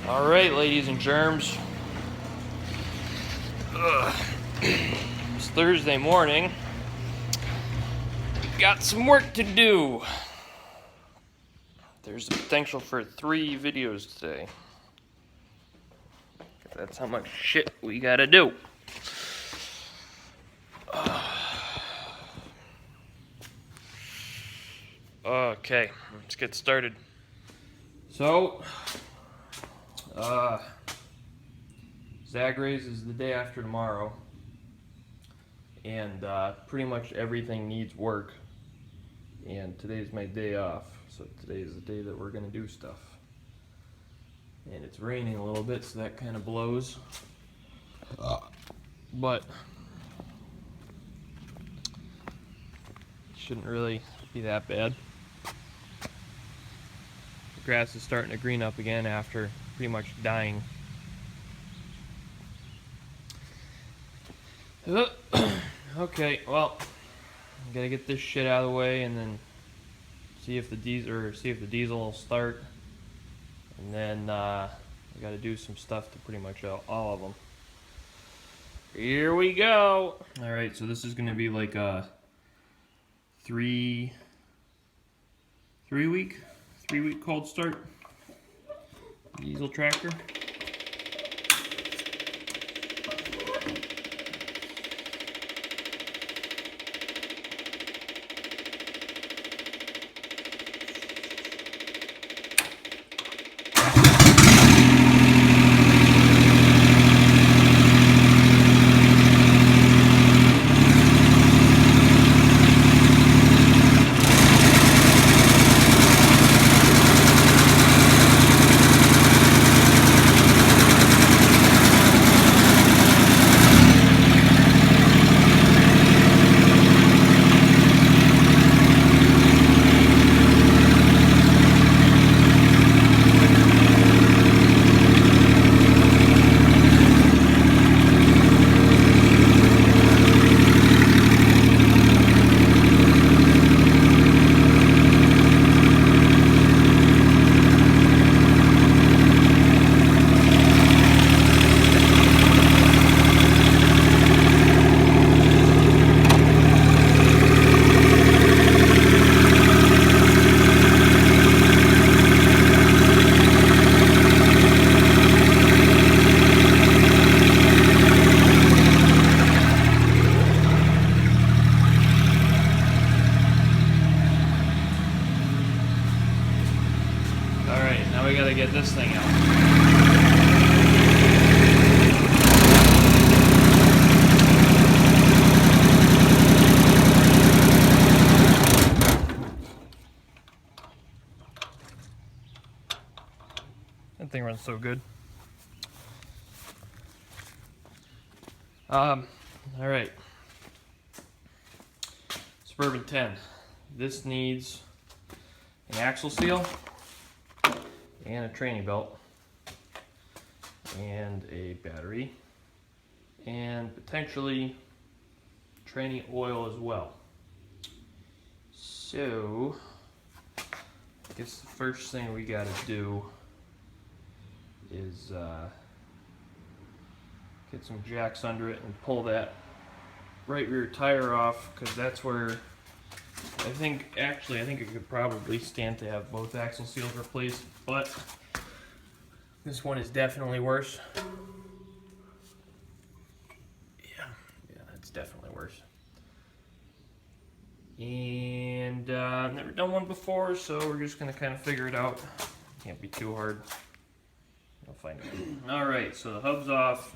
Alright, ladies and germs. It's Thursday morning. We got some work to do. There's the potential for 3 videos today. That's how much shit we gotta do. Okay, let's get started. So, Zagre's is the day after tomorrow, and pretty much everything needs work, and today's my day off, so today is the day that we're gonna do stuff. And it's raining a little bit, so that kind of blows, but it shouldn't really be that bad. The grass is starting to green up again after pretty much dying. Okay, well, gotta get this shit out of the way and then see if the diesel will start, and then we gotta do some stuff to pretty much all of them. Here we go. All right, so this is gonna be like a three week cold start diesel tractor. Now we gotta get this thing out. That thing runs so good. All right. Suburban 10. This needs an axle seal and a training belt and a battery and potentially training oil as well. So I guess the first thing we got to do is get some jacks under it and pull that right rear tire off, because that's where I think it could probably stand to have both axle seals replaced, but this one is definitely worse. Yeah, that's definitely worse. And I've never done one before, so we're just gonna kind of figure it out. Can't be too hard. I'll find it. All right, so the hub's off,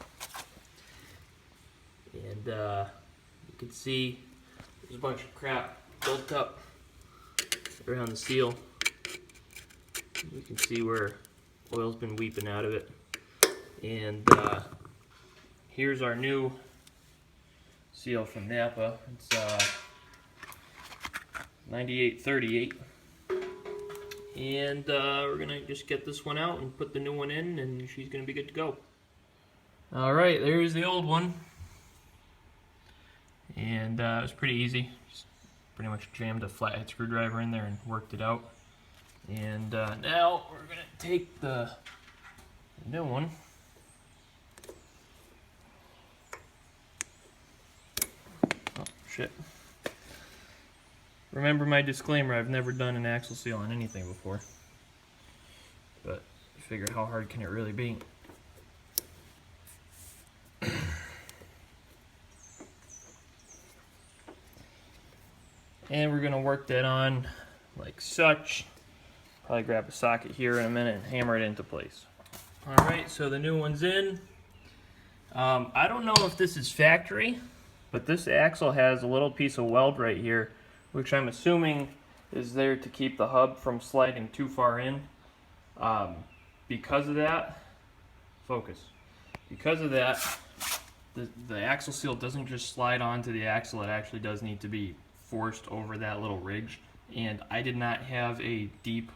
and you can see there's a bunch of crap built up around the seal. You can see where oil's been weeping out of it. And here's our new seal from Napa. It's 9838. And we're gonna just get this one out and put the new one in, and she's gonna be good to go. Alright, there's the old one. And it was pretty easy. Just pretty much jammed a flathead screwdriver in there and worked it out. And now we're going to take the new one. Oh, shit. Remember my disclaimer, I've never done an axle seal on anything before. But you figure, how hard can it really be? And we're gonna work that on like such. Probably grab a socket here in a minute and hammer it into place. Alright, so the new one's in. I don't know if this is factory, but this axle has a little piece of weld right here, which I'm assuming is there to keep the hub from sliding too far in. Because of that, because of that, the axle seal doesn't just slide onto the axle, it actually does need to be forced over that little ridge. And I did not have a deep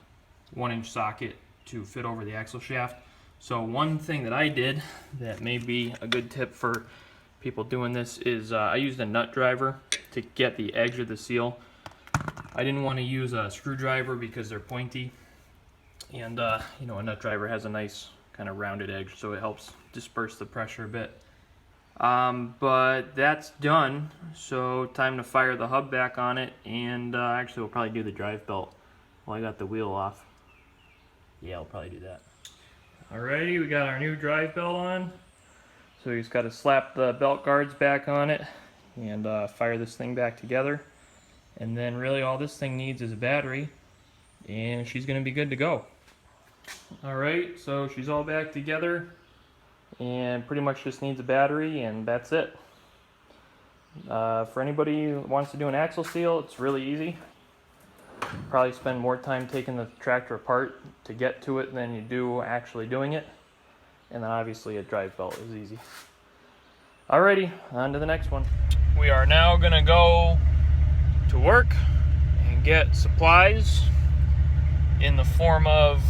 1-inch socket to fit over the axle shaft. So one thing that I did that may be a good tip for people doing this is I used a nut driver to get the edge of the seal. I didn't want to use a screwdriver because they're pointy, and you know, a nut driver has a nice kind of rounded edge, so it helps disperse the pressure a bit. But that's done, so time to fire the hub back on it, and actually we'll probably do the drive belt while I got the wheel off. Yeah, I'll probably do that. Alrighty, we got our new drive belt on. So we just got to slap the belt guards back on it and fire this thing back together. And then really all this thing needs is a battery, and she's going to be good to go. Alright, so she's all back together and pretty much just needs a battery, and that's it. For anybody who wants to do an axle seal, it's really easy. Probably spend more time taking the tractor apart to get to it than you do actually doing it. And then obviously a drive belt is easy. Alrighty, on to the next one. We are now gonna go to work and get supplies in the form of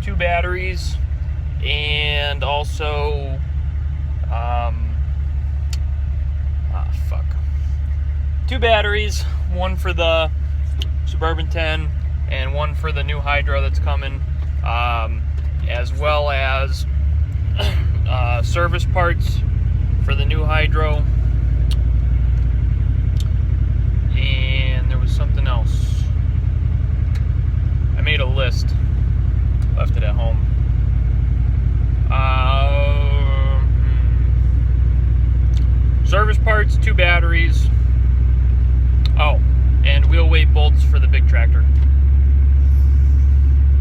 2 batteries and also 2 batteries, one for the Suburban 10 and one for the new Hydro that's coming, as well as service parts for the new Hydro, and there was something else. I made a list, left it at home. Service parts, 2 batteries. Oh, and wheel weight bolts for the big tractor.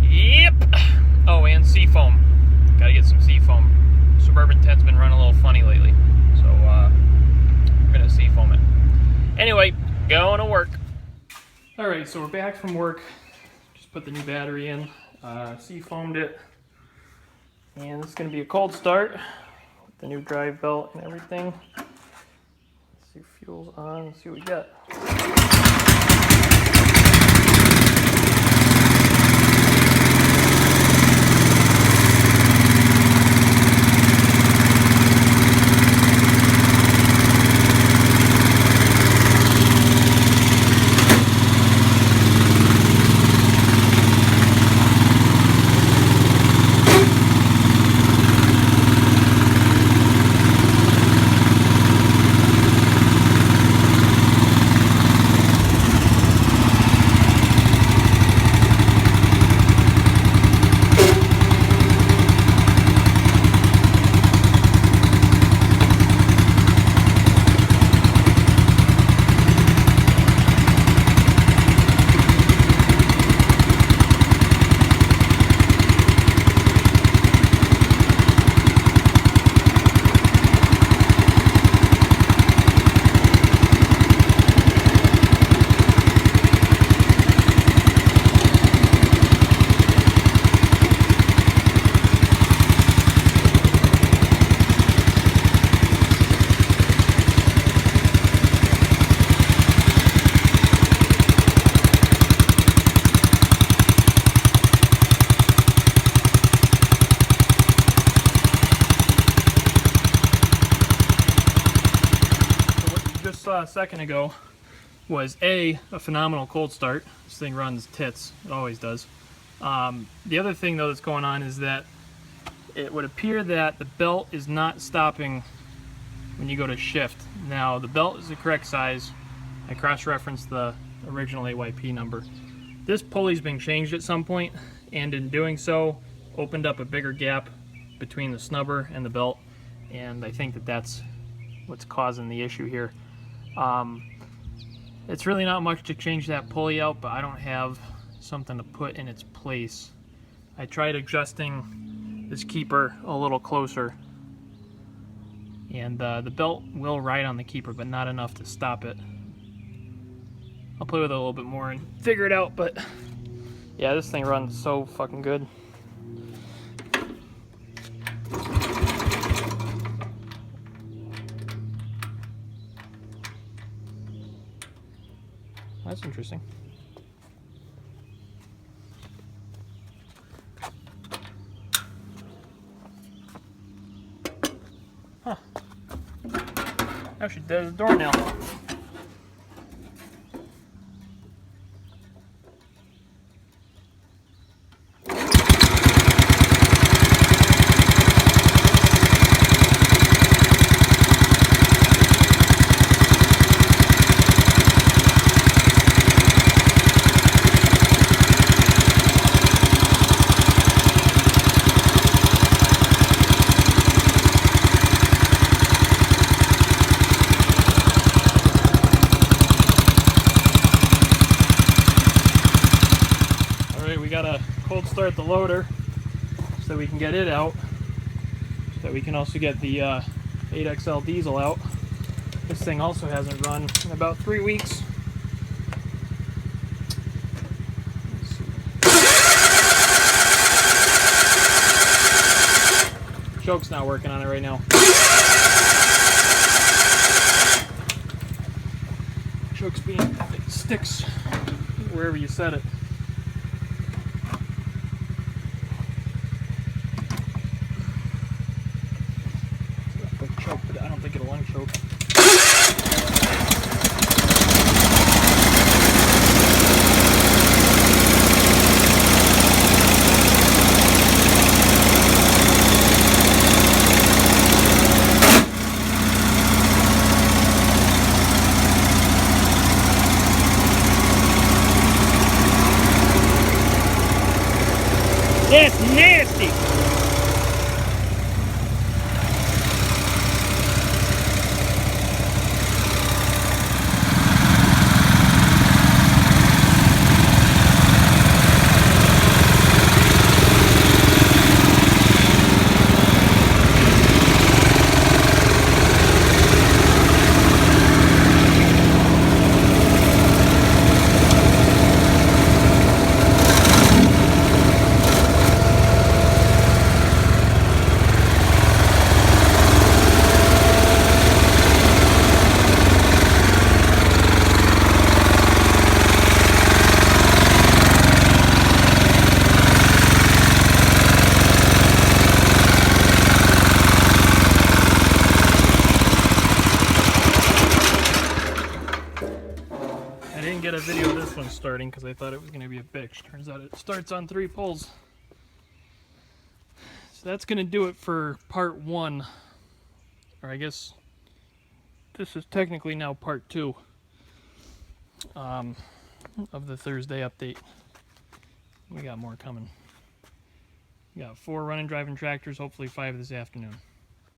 Yep. Oh, and seafoam. Gotta get some seafoam. Suburban 10's been running a little funny lately, so I'm gonna seafoam it. Anyway, going to work. Alright, so we're back from work. Just put the new battery in, seafoamed it, and it's gonna be a cold start with the new drive belt and everything. Let's see if fuel's on, let's see what we got. A second ago was a phenomenal cold start. This thing runs tits, it always does. The other thing though that's going on is that it would appear that the belt is not stopping when you go to shift. Now, the belt is the correct size. I cross-referenced the original AYP number. This pulley's been changed at some point, and in doing so, opened up a bigger gap between the snubber and the belt, and I think that that's what's causing the issue here. It's really not much to change that pulley out, but I don't have something to put in its place. I tried adjusting this keeper a little closer, and the belt will ride on the keeper, but not enough to stop it. I'll play with it a little bit more and figure it out, but yeah, this thing runs so fucking good. That's interesting. Huh. Actually, there's a doornail. Gotta cold start the loader so we can get it out, so that we can also get the 8XL diesel out. This thing also hasn't run in about 3 weeks. Choke's not working on it right now. Choke's being, it sticks wherever you set it. Choke, but I don't think it'll unchoke. That's nasty! I didn't get a video of this one starting because I thought it was going to be a bitch. Turns out it starts on 3 pulls. So that's going to do it for part 1. Or I guess this is technically now part 2 of the Thursday update. We got more coming. We got 4 running driving tractors, hopefully 5 this afternoon.